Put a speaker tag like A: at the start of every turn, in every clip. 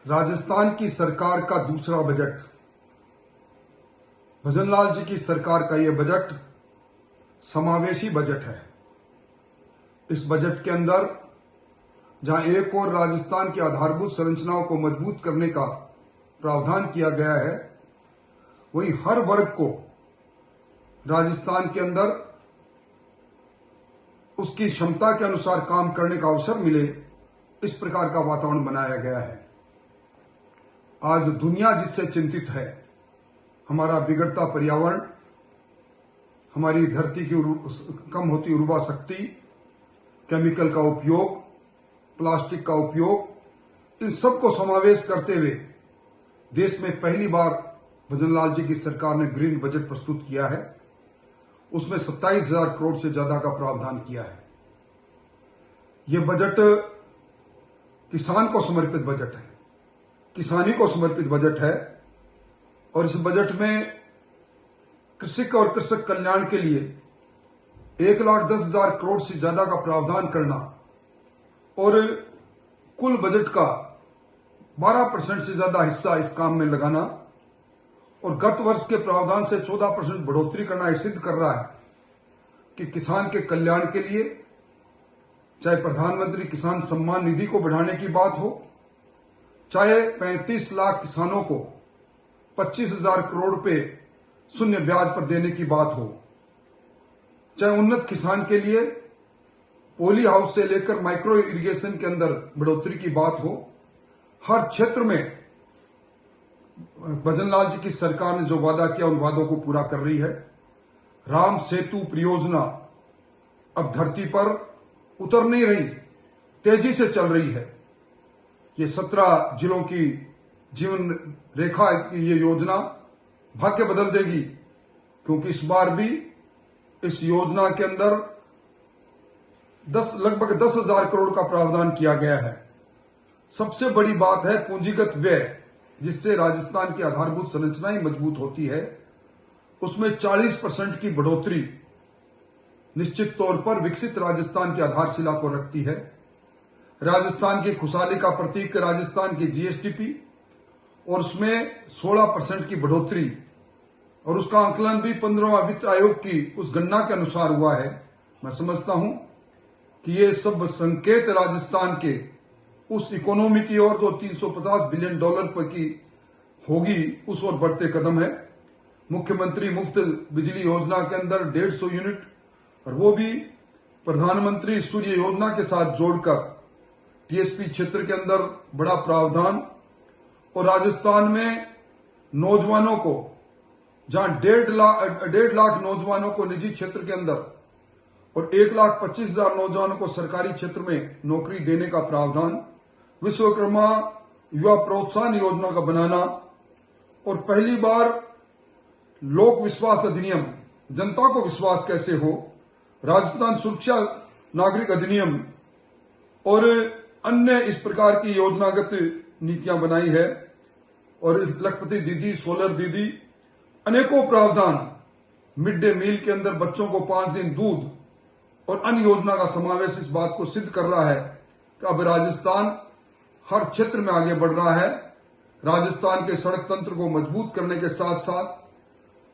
A: राजस्थान की सरकार का दूसरा बजट, भजनलाल जी की सरकार का यह बजट समावेशी बजट है। इस बजट के अंदर जहां एक और राजस्थान की आधारभूत संरचनाओं को मजबूत करने का प्रावधान किया गया है, वहीं हर वर्ग को राजस्थान के अंदर उसकी क्षमता के अनुसार काम करने का अवसर मिले, इस प्रकार का वातावरण बनाया गया है। आज दुनिया जिससे चिंतित है, हमारा बिगड़ता पर्यावरण, हमारी धरती की कम होती उर्वरा शक्ति, केमिकल का उपयोग, प्लास्टिक का उपयोग, इन सबको समावेश करते हुए देश में पहली बार भजनलाल जी की सरकार ने ग्रीन बजट प्रस्तुत किया है। उसमें 27,000 करोड़ से ज्यादा का प्रावधान किया है। यह बजट किसान को समर्पित बजट है, किसानी को समर्पित बजट है और इस बजट में कृषक और कृषक कल्याण के लिए 1,10,000 करोड़ से ज्यादा का प्रावधान करना और कुल बजट का 12% से ज्यादा हिस्सा इस काम में लगाना और गत वर्ष के प्रावधान से 14% बढ़ोतरी करना यह सिद्ध कर रहा है कि किसान के कल्याण के लिए, चाहे प्रधानमंत्री किसान सम्मान निधि को बढ़ाने की बात हो, चाहे 35 लाख किसानों को 25,000 करोड़ रुपए शून्य ब्याज पर देने की बात हो, चाहे उन्नत किसान के लिए पॉली हाउस से लेकर माइक्रो इरिगेशन के अंदर बढ़ोतरी की बात हो, हर क्षेत्र में भजनलाल जी की सरकार ने जो वादा किया उन वादों को पूरा कर रही है। राम सेतु परियोजना अब धरती पर उतर नहीं रही, तेजी से चल रही है। ये 17 जिलों की जीवन रेखा की ये योजना भाग्य बदल देगी, क्योंकि इस बार भी इस योजना के अंदर लगभग 10,000 करोड़ का प्रावधान किया गया है। सबसे बड़ी बात है पूंजीगत व्यय, जिससे राजस्थान की आधारभूत संरचनाएं मजबूत होती है। उसमें 40% की बढ़ोतरी निश्चित तौर पर विकसित राजस्थान की आधारशिला को रखती है। राजस्थान की खुशहाली का प्रतीक राजस्थान की जीएसडीपी और उसमें 16% की बढ़ोतरी, और उसका आंकलन भी 15वां वित्त आयोग की उस गणना के अनुसार हुआ है। मैं समझता हूं कि ये सब संकेत राजस्थान के उस इकोनॉमी की ओर जो $350 बिलियन पर की होगी, उस ओर बढ़ते कदम है। मुख्यमंत्री मुफ्त बिजली योजना के अंदर 150 यूनिट, और वो भी प्रधानमंत्री सूर्य योजना के साथ जोड़कर टीएसपी क्षेत्र के अंदर बड़ा प्रावधान। और राजस्थान में नौजवानों को, जहां 1.5 लाख नौजवानों को निजी क्षेत्र के अंदर और 1,25,000 नौजवानों को सरकारी क्षेत्र में नौकरी देने का प्रावधान, विश्वकर्मा युवा प्रोत्साहन योजना का बनाना, और पहली बार लोक विश्वास अधिनियम, जनता को विश्वास कैसे हो, राजस्थान सुरक्षा नागरिक अधिनियम और अन्य इस प्रकार की योजनागत नीतियां बनाई है। और लखपति दीदी, सोलर दीदी, अनेकों प्रावधान, मिड डे मील के अंदर बच्चों को 5 दिन दूध और अन्य योजना का समावेश इस बात को सिद्ध कर रहा है कि अब राजस्थान हर क्षेत्र में आगे बढ़ रहा है। राजस्थान के सड़क तंत्र को मजबूत करने के साथ साथ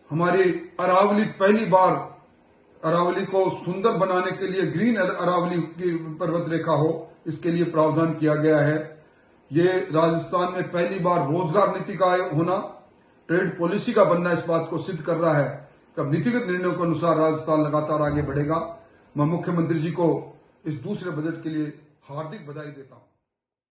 A: हमारी अरावली, पहली बार अरावली को सुंदर बनाने के लिए ग्रीन अरावली की पर्वत रेखा हो, इसके लिए प्रावधान किया गया है। ये राजस्थान में पहली बार रोजगार नीति का होना, ट्रेड पॉलिसी का बनना इस बात को सिद्ध कर रहा है कि अब नीतिगत निर्णयों के अनुसार राजस्थान लगातार आगे बढ़ेगा। मैं मुख्यमंत्री जी को इस दूसरे बजट के लिए हार्दिक बधाई देता हूं।